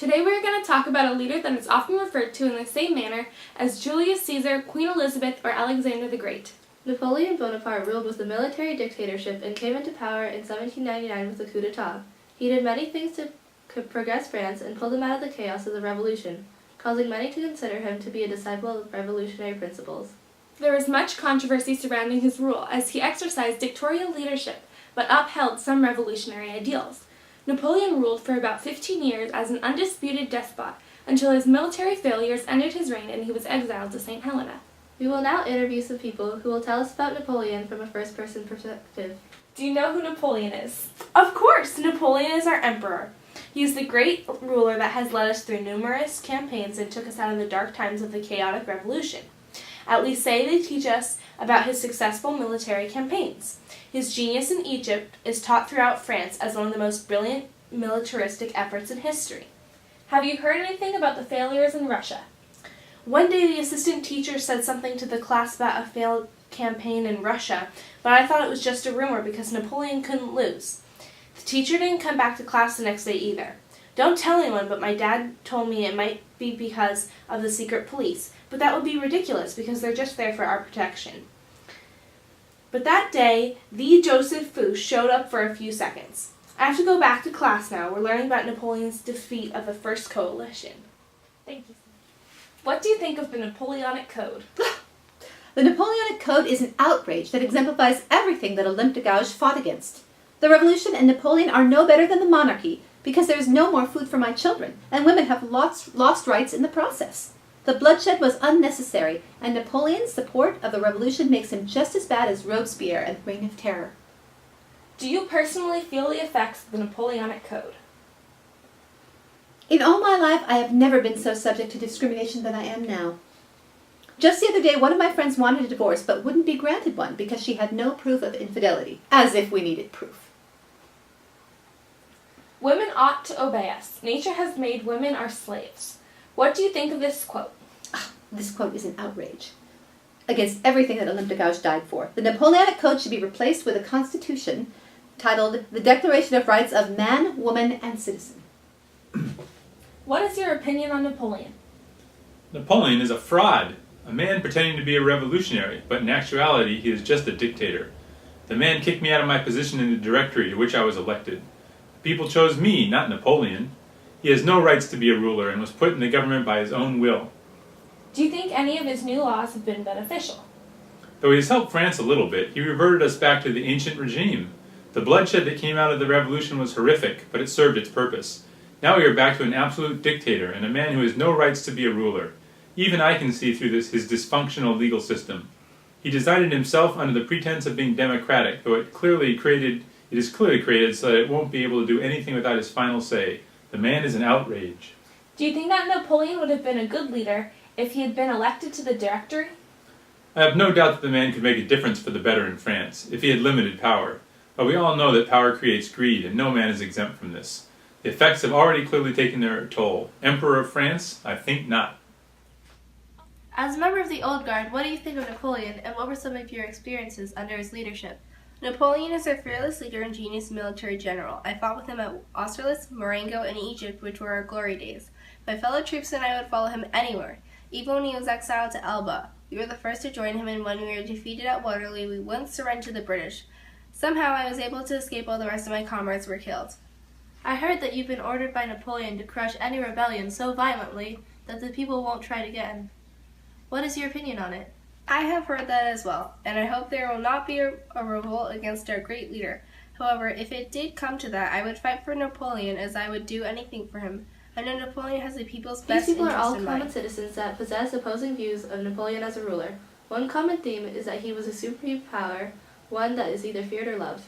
Today we are going to talk about a leader that is often referred to in the same manner as Julius Caesar, Queen Elizabeth, or Alexander the Great. Napoleon Bonaparte ruled with a military dictatorship and came into power in 1799 with a coup d'etat. He did many things to progress France and pull them out of the chaos of the revolution, causing many to consider him to be a disciple of revolutionary principles. There was much controversy surrounding his rule, as he exercised dictatorial leadership, but upheld some revolutionary ideals. Napoleon ruled for about 15 years as an undisputed despot, until his military failures ended his reign and he was exiled to St. Helena. We will now interview some people who will tell us about Napoleon from a first-person perspective. Do you know who Napoleon is? Of course! Napoleon is our emperor. He is the great ruler that has led us through numerous campaigns and took us out of the dark times of the chaotic revolution. At least they teach us about his successful military campaigns. His genius in Egypt is taught throughout France as one of the most brilliant militaristic efforts in history. Have you heard anything about the failures in Russia? One day the assistant teacher said something to the class about a failed campaign in Russia, but I thought it was just a rumor because Napoleon couldn't lose. The teacher didn't come back to class the next day either. Don't tell anyone, but my dad told me it might be because of the secret police, but that would be ridiculous because they're just there for our protection. But that day, the Joseph Fouché showed up for a few seconds. I have to go back to class now. We're learning about Napoleon's defeat of the First Coalition. Thank you. What do you think of the Napoleonic Code? The Napoleonic Code is an outrage that exemplifies everything that Olympe de Gouges fought against. The Revolution and Napoleon are no better than the monarchy because there is no more food for my children, and women have lost rights in the process. The bloodshed was unnecessary, and Napoleon's support of the Revolution makes him just as bad as Robespierre and the Reign of Terror. Do you personally feel the effects of the Napoleonic Code? In all my life, I have never been so subject to discrimination than I am now. Just the other day, one of my friends wanted a divorce but wouldn't be granted one because she had no proof of infidelity, as if we needed proof. Women ought to obey us. Nature has made women our slaves. What do you think of this quote? This quote is an outrage against everything that Olympe de Gouges died for. The Napoleonic Code should be replaced with a constitution titled The Declaration of Rights of Man, Woman, and Citizen. What is your opinion on Napoleon? Napoleon is a fraud, a man pretending to be a revolutionary, but in actuality he is just a dictator. The man kicked me out of my position in the directory to which I was elected. The people chose me, not Napoleon. He has no rights to be a ruler and was put in the government by his own will. Do you think any of his new laws have been beneficial? Though he has helped France a little bit, he reverted us back to the ancient regime. The bloodshed that came out of the revolution was horrific, but it served its purpose. Now we are back to an absolute dictator and a man who has no rights to be a ruler. Even I can see through his dysfunctional legal system. He decided himself under the pretense of being democratic, though it is clearly created so that it won't be able to do anything without his final say. The man is an outrage. Do you think that Napoleon would have been a good leader if he had been elected to the directory? I have no doubt that the man could make a difference for the better in France, if he had limited power. But we all know that power creates greed, and no man is exempt from this. The effects have already clearly taken their toll. Emperor of France? I think not. As a member of the Old Guard, what do you think of Napoleon, and what were some of your experiences under his leadership? Napoleon is a fearless leader and genius military general. I fought with him at Austerlitz, Marengo, and Egypt, which were our glory days. My fellow troops and I would follow him anywhere, even when he was exiled to Elba. We were the first to join him, and when we were defeated at Waterloo, we wouldn't surrender to the British. Somehow I was able to escape while the rest of my comrades were killed. I heard that you've been ordered by Napoleon to crush any rebellion so violently that the people won't try it again. What is your opinion on it? I have heard that as well, and I hope there will not be a revolt against our great leader. However, if it did come to that, I would fight for Napoleon as I would do anything for him. I know Napoleon has the people's best These people are all interest in common mind. citizens that possess opposing views of Napoleon as a ruler. One common theme is that he was a supreme power, one that is either feared or loved.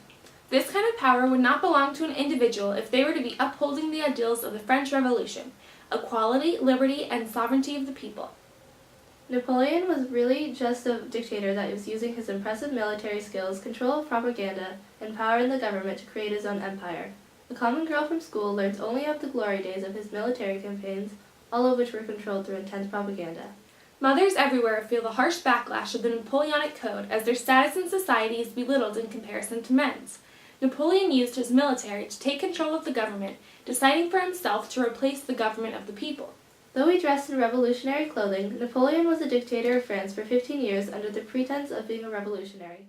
This kind of power would not belong to an individual if they were to be upholding the ideals of the French Revolution: equality, liberty, and sovereignty of the people. Napoleon was really just a dictator that was using his impressive military skills, control of propaganda, and power in the government to create his own empire. The common girl from school learns only of the glory days of his military campaigns, all of which were controlled through intense propaganda. Mothers everywhere feel the harsh backlash of the Napoleonic Code as their status in society is belittled in comparison to men's. Napoleon used his military to take control of the government, deciding for himself to replace the government of the people. Though he dressed in revolutionary clothing, Napoleon was a dictator of France for 15 years under the pretense of being a revolutionary.